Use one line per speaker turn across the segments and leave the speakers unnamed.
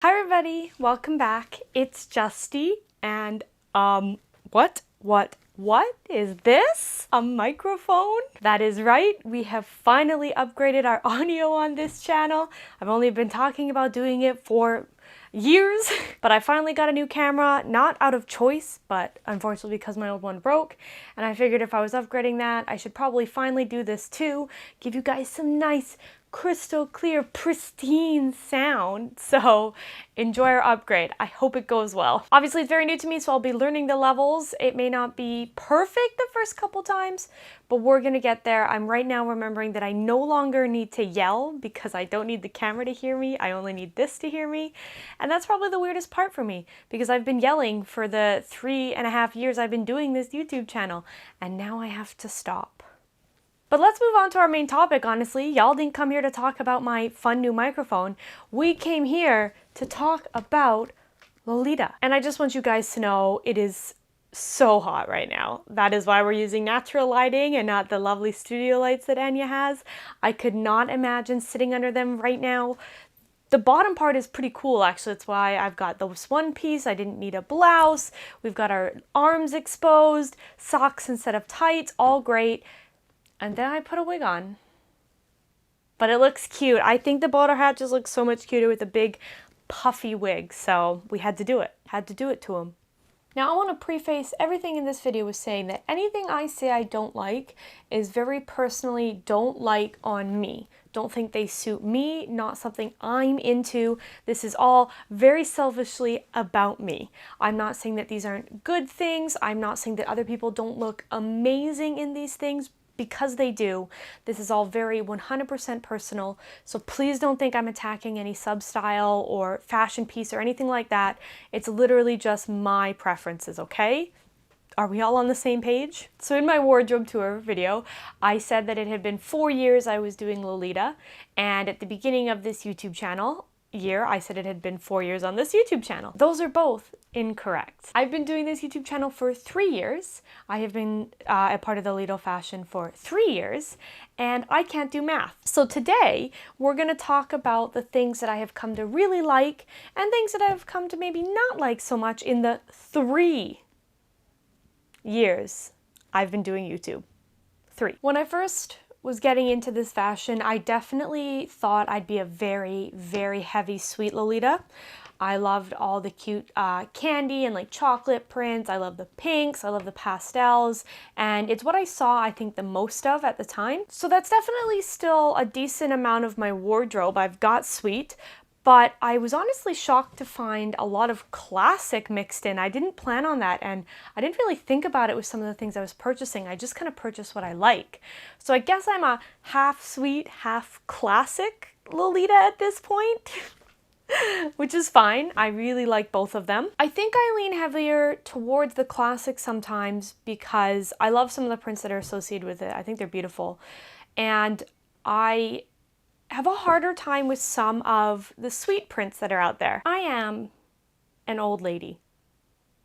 Hi everybody, welcome back. It's Justy and what is this? A microphone? That is right, we have finally upgraded our audio on this channel. I've only been talking about doing it for years, but I finally got a new camera, not out of choice, but unfortunately because my old one broke, and I figured if I was upgrading that, I should probably finally do this too, give you guys some nice crystal clear, pristine sound. So enjoy our upgrade. I hope it goes well. Obviously it's very new to me, so I'll be learning the levels. It may not be perfect the first couple times, but we're gonna get there. I'm right now remembering that I no longer need to yell because I don't need the camera to hear me. I only need this to hear me. And that's probably the weirdest part for me because I've been yelling for the 3.5 years I've been doing this YouTube channel, and now I have to stop. But let's move on to our main topic, honestly. Y'all didn't come here to talk about my fun new microphone. We came here to talk about Lolita. And I just want you guys to know it is so hot right now. That is why we're using natural lighting and not the lovely studio lights that Anya has. I could not imagine sitting under them right now. The bottom part is pretty cool, actually. That's why I've got this one piece. I didn't need a blouse. We've got our arms exposed, socks instead of tights, all great. And then I put a wig on. But it looks cute. I think the bowler hat just looks so much cuter with a big puffy wig. So we had to do it. Had to do it to him. Now I want to preface everything in this video with saying that anything I say I don't like is very personally don't like on me. Don't think they suit me, not something I'm into. This is all very selfishly about me. I'm not saying that these aren't good things. I'm not saying that other people don't look amazing in these things, because they do. This is all very 100% personal, so please don't think I'm attacking any sub-style or fashion piece or anything like that. It's literally just my preferences, okay? Are we all on the same page? So in my wardrobe tour video, I said that it had been 4 years I was doing Lolita, and at the beginning of this YouTube channel, I said it had been 4 years on this YouTube channel. Those are both incorrect. I've been doing this YouTube channel for 3 years. I have been a part of the Lolita fashion for 3 years, and I can't do math. So today, we're gonna talk about the things that I have come to really like and things that I have come to maybe not like so much in the 3 years I've been doing YouTube. 3. When I first was getting into this fashion, I definitely thought I'd be a very, very heavy sweet Lolita. I loved all the cute candy and like chocolate prints. I love the pinks, I love the pastels, and it's what I saw, I think, the most of at the time. So that's definitely still a decent amount of my wardrobe. I've got sweet, but I was honestly shocked to find a lot of classic mixed in. I didn't plan on that, and I didn't really think about it with some of the things I was purchasing. I just kind of purchased what I like. So I guess I'm a half sweet, half classic Lolita at this point, which is fine. I really like both of them. I think I lean heavier towards the classic sometimes because I love some of the prints that are associated with it. I think they're beautiful. And I have a harder time with some of the sweet prints that are out there. I am an old lady.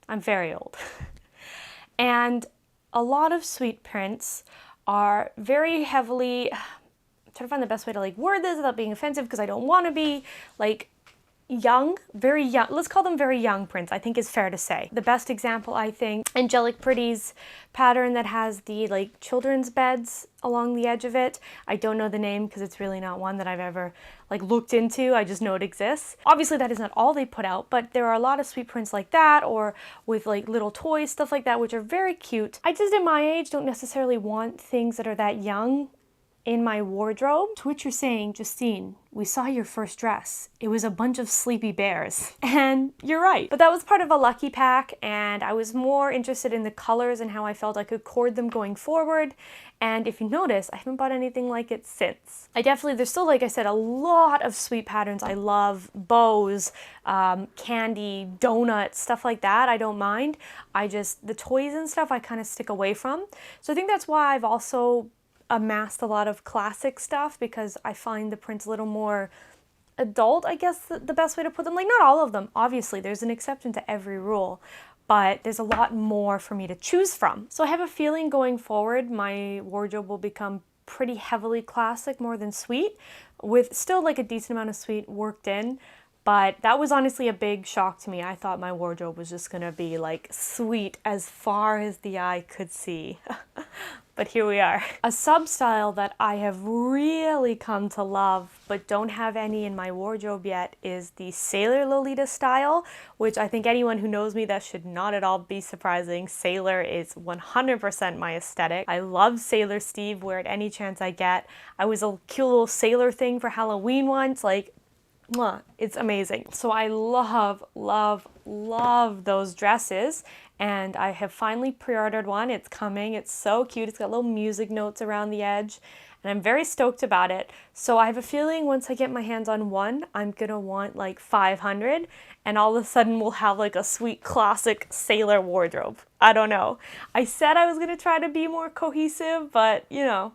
I'm very old. And a lot of sweet prints are very heavily, I'm trying to find the best way to like word this without being offensive because I don't want to be, like, young, very young, let's call them very young prints, I think is fair to say. The best example, I think, Angelic Pretty's pattern that has the like children's beds along the edge of it. I don't know the name because it's really not one that I've ever like looked into. I just know it exists. Obviously that is not all they put out, but there are a lot of sweet prints like that, or with like little toys, stuff like that, which are very cute. I just, at my age, don't necessarily want things that are that young in my wardrobe. To which you're saying, Justine, we saw your first dress. It was a bunch of sleepy bears. And you're right. But that was part of a lucky pack, and I was more interested in the colors and how I felt I could cord them going forward. And if you notice, I haven't bought anything like it since. There's still, like I said, a lot of sweet patterns. I love bows, candy, donuts, stuff like that. I don't mind. The toys and stuff I kind of stick away from. So I think that's why I've also amassed a lot of classic stuff, because I find the prints a little more adult, I guess the best way to put them. Like, not all of them, obviously, there's an exception to every rule, but there's a lot more for me to choose from. So I have a feeling going forward, my wardrobe will become pretty heavily classic more than sweet, with still like a decent amount of sweet worked in, But that was honestly a big shock to me. I thought my wardrobe was just gonna be like sweet as far as the eye could see. But here we are. A sub-style that I have really come to love but don't have any in my wardrobe yet is the Sailor Lolita style, which I think anyone who knows me, that should not at all be surprising. Sailor is 100% my aesthetic. I love Sailor Steve, wear it any chance I get. I was a cute little sailor thing for Halloween once, like, mwah, it's amazing. So I love, love, love those dresses, and I have finally pre-ordered one. It's coming. It's so cute. It's got little music notes around the edge, and I'm very stoked about it. So I have a feeling once I get my hands on one, I'm gonna want like 500, and all of a sudden we'll have like a sweet classic sailor wardrobe. I don't know. I said I was gonna try to be more cohesive, but you know,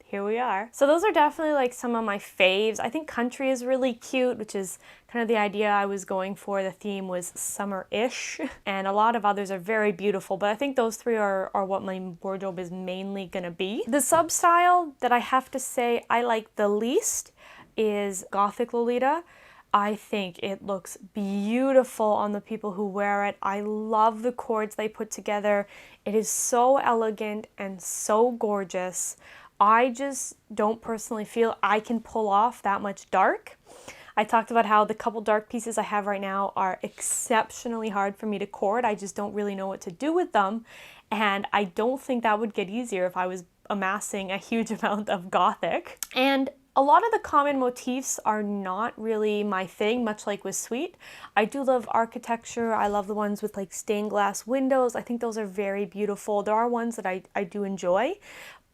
here we are. So those are definitely like some of my faves. I think country is really cute, which is kind of the idea I was going for. The theme was summer-ish, and a lot of others are very beautiful, but I think those three are what my wardrobe is mainly gonna be. The sub-style that I have to say I like the least is Gothic Lolita. I think it looks beautiful on the people who wear it. I love the cords they put together. It is so elegant and so gorgeous. I just don't personally feel I can pull off that much dark. I talked about how the couple dark pieces I have right now are exceptionally hard for me to cord. I just don't really know what to do with them, and I don't think that would get easier if I was amassing a huge amount of Gothic. And a lot of the common motifs are not really my thing, much like with Sweet. I do love architecture. I love the ones with like stained glass windows. I think those are very beautiful. There are ones that I do enjoy.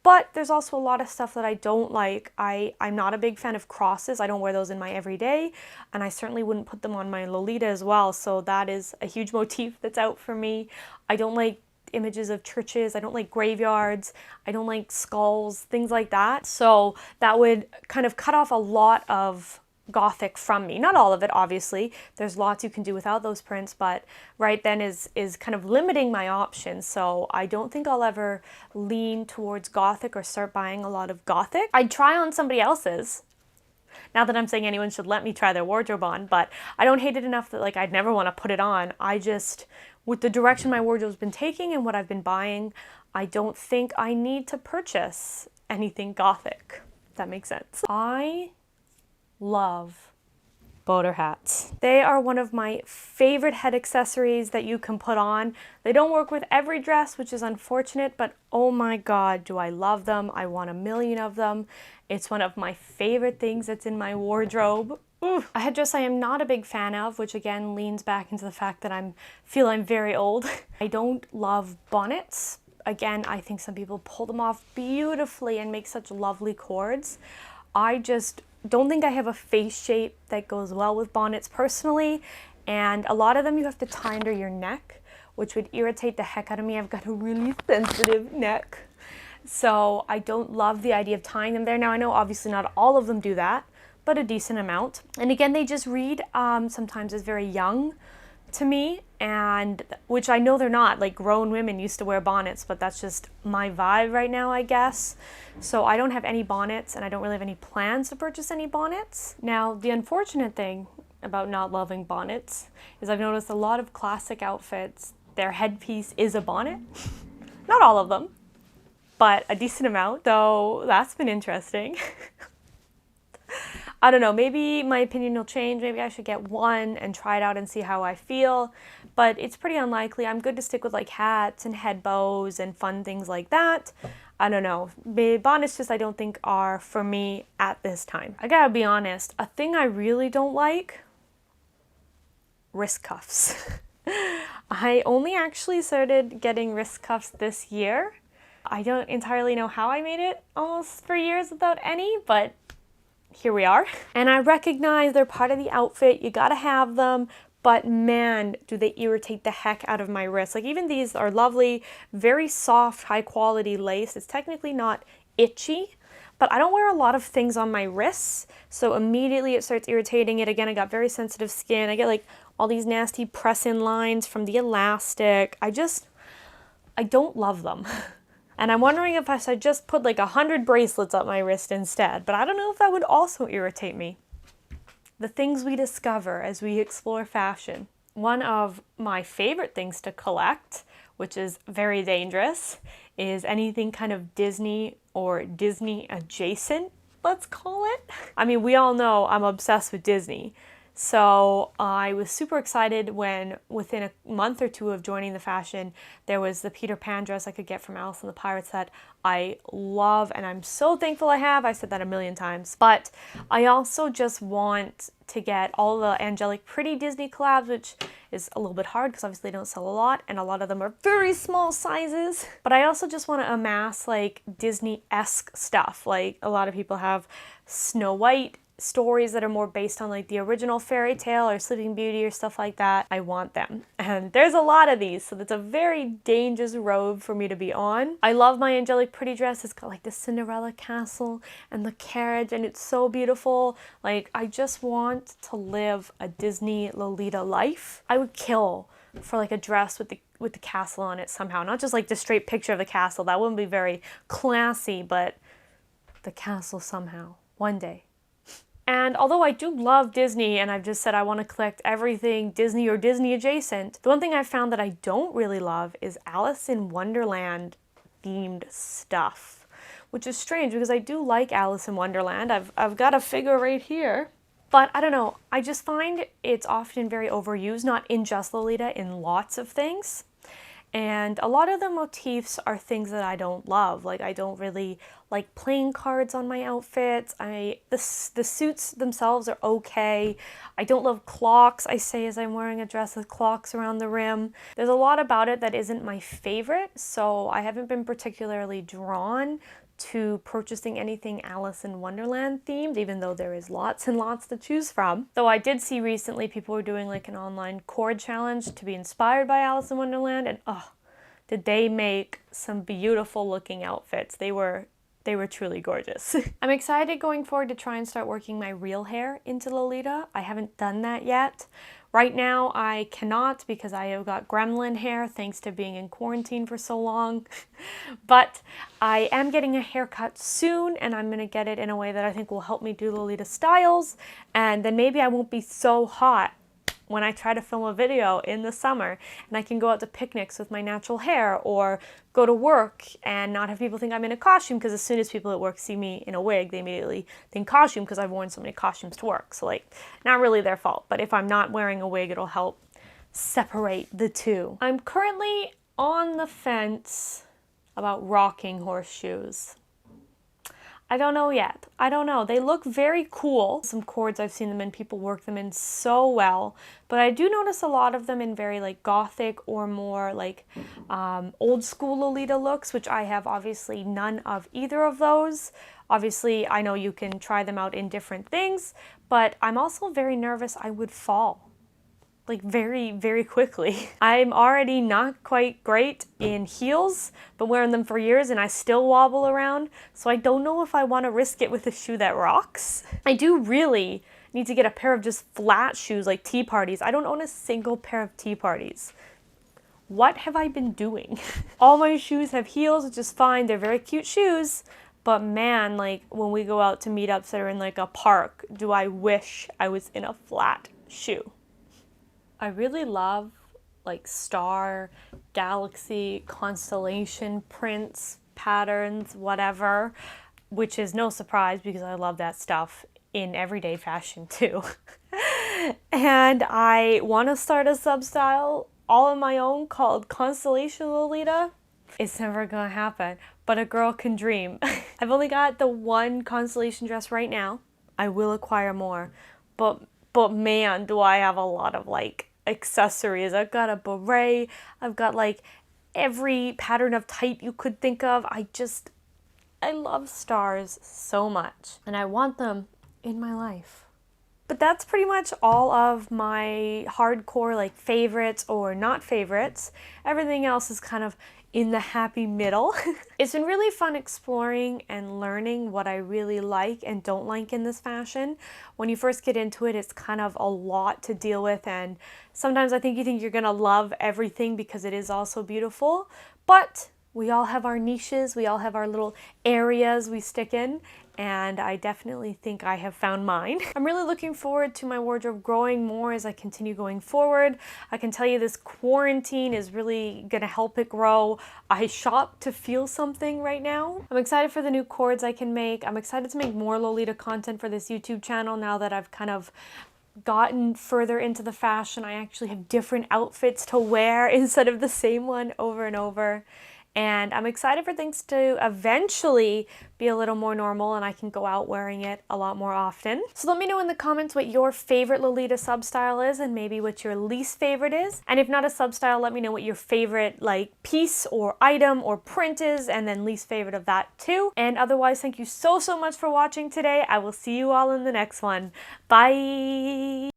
But there's also a lot of stuff that I don't like. I'm not a big fan of crosses. I don't wear those in my everyday, and I certainly wouldn't put them on my Lolita as well, so that is a huge motif that's out for me. I don't like images of churches. I don't like graveyards. I don't like skulls, things like that. So that would kind of cut off a lot of Gothic from me. Not all of it, obviously. There's lots you can do without those prints, but right then is kind of limiting my options. So I don't think I'll ever lean towards Gothic or start buying a lot of Gothic. I'd try on somebody else's. Not that I'm saying anyone should let me try their wardrobe on, but I don't hate it enough that like I'd never want to put it on. I just, with the direction my wardrobe's been taking and what I've been buying, I don't think I need to purchase anything Gothic, if that makes sense. I love boater hats. They are one of my favorite head accessories that you can put on. They don't work with every dress, which is unfortunate, but oh my god, do I love them. I want a million of them. It's one of my favorite things that's in my wardrobe. Ooh. A headdress I am not a big fan of, which again leans back into the fact that I'm very old. I don't love bonnets. Again, I think some people pull them off beautifully and make such lovely cords. I just don't think I have a face shape that goes well with bonnets personally, and a lot of them you have to tie under your neck, which would irritate the heck out of me. I've got a really sensitive neck, so I don't love the idea of tying them there. Now I know obviously not all of them do that, but a decent amount. And again, they just read sometimes as very young to me, and which I know they're not. Like, grown women used to wear bonnets, but that's just my vibe right now, I guess. So I don't have any bonnets, and I don't really have any plans to purchase any bonnets. Now, the unfortunate thing about not loving bonnets is I've noticed a lot of classic outfits, their headpiece is a bonnet. Not all of them, but a decent amount, though that's been interesting. I don't know, maybe my opinion will change. Maybe I should get one and try it out and see how I feel, but it's pretty unlikely. I'm good to stick with like hats and head bows and fun things like that. I don't know. Bonnets just I don't think are for me at this time. I gotta be honest, a thing I really don't like, wrist cuffs. I only actually started getting wrist cuffs this year. I don't entirely know how I made it almost 3 years without any, but here we are. And I recognize they're part of the outfit. You gotta have them, but man, do they irritate the heck out of my wrists. Like, even these are lovely, very soft, high quality lace. It's technically not itchy, but I don't wear a lot of things on my wrists, so immediately it starts irritating it. Again, I got very sensitive skin. I get like all these nasty press-in lines from the elastic. I don't love them. And I'm wondering if I should just put like 100 bracelets up my wrist instead, but I don't know if that would also irritate me. the things we discover as we explore fashion. One of my favorite things to collect, which is very dangerous, is anything kind of Disney or Disney adjacent, let's call it. I mean, we all know I'm obsessed with Disney. So I was super excited when within a month or two of joining the fashion, there was the Peter Pan dress I could get from Alice and the Pirates that I love and I'm so thankful I have. I said that a million times. But I also just want to get all the angelic pretty Disney collabs, which is a little bit hard because obviously they don't sell a lot and a lot of them are very small sizes. But I also just want to amass like Disney-esque stuff. Like a lot of people have Snow White stories that are more based on like the original fairy tale or Sleeping Beauty or stuff like that. I want them. And there's a lot of these, so that's a very dangerous road for me to be on. I love my angelic pretty dress. It's got like the Cinderella castle and the carriage and it's so beautiful. Like I just want to live a Disney Lolita life. I would kill for like a dress with the castle on it somehow. Not just like the straight picture of the castle. That wouldn't be very classy, but the castle somehow. One day. And although I do love Disney and I've just said I want to collect everything Disney or Disney adjacent, the one thing I've found that I don't really love is Alice in Wonderland themed stuff, which is strange because I do like Alice in Wonderland. I've got a figure right here. But I don't know, I just find it's often very overused, not in just Lolita, in lots of things. And a lot of the motifs are things that I don't love. Like I don't really like playing cards on my outfits. The suits themselves are okay. I don't love clocks, I say as I'm wearing a dress with clocks around the rim. There's a lot about it that isn't my favorite, so I haven't been particularly drawn to purchasing anything Alice in Wonderland themed, even though there is lots and lots to choose from. Though I did see recently people were doing like an online cord challenge to be inspired by Alice in Wonderland, and oh, did they make some beautiful looking outfits. They were truly gorgeous. I'm excited going forward to try and start working my real hair into Lolita. I haven't done that yet. Right now I cannot because I have got gremlin hair thanks to being in quarantine for so long. But I am getting a haircut soon and I'm going to get it in a way that I think will help me do Lolita styles, and then maybe I won't be so hot when I try to film a video in the summer and I can go out to picnics with my natural hair or go to work and not have people think I'm in a costume, because as soon as people at work see me in a wig, they immediately think costume because I've worn so many costumes to work. So like, not really their fault, but if I'm not wearing a wig, it'll help separate the two. I'm currently on the fence about rocking horseshoes. I don't know yet. I don't know. They look very cool. Some cords I've seen them in, people work them in so well. But I do notice a lot of them in very like gothic or more like old school Lolita looks, which I have obviously none of either of those. Obviously, I know you can try them out in different things, but I'm also very nervous I would fall. Like very, very quickly. I'm already not quite great in heels, but wearing them for years and I still wobble around, so I don't know if I want to risk it with a shoe that rocks. I do really need to get a pair of just flat shoes like Tea Parties. I don't own a single pair of Tea Parties. What have I been doing? All my shoes have heels, which is fine. They're very cute shoes, but man, like when we go out to meetups that are in like a park, do I wish I was in a flat shoe. I really love like star, galaxy, constellation prints, patterns, whatever, which is no surprise because I love that stuff in everyday fashion too. And I want to start a sub-style all on my own called Constellation Lolita. It's never gonna happen, but a girl can dream. I've only got the one constellation dress right now. I will acquire more, but man, do I have a lot of like accessories. I've got a beret, I've got like every pattern of type you could think of. I love stars so much and I want them in my life. But that's pretty much all of my hardcore like favorites or not favorites. Everything else is kind of in the happy middle. It's been really fun exploring and learning what I really like and don't like in this fashion. When you first get into it, it's kind of a lot to deal with, and sometimes I think you think you're gonna love everything because it is also beautiful, but We all have our niches, we all have our little areas we stick in, and I definitely think I have found mine. I'm really looking forward to my wardrobe growing more as I continue going forward. I can tell you this quarantine is really gonna help it grow. I shop to feel something right now. I'm excited for the new cords I can make. I'm excited to make more Lolita content for this YouTube channel now that I've kind of gotten further into the fashion. I actually have different outfits to wear instead of the same one over and over. And I'm excited for things to eventually be a little more normal and I can go out wearing it a lot more often. So let me know in the comments what your favorite Lolita substyle is and maybe what your least favorite is. And if not a substyle, let me know what your favorite like piece or item or print is and then least favorite of that too. And otherwise, thank you so much for watching today. I will see you all in the next one. Bye!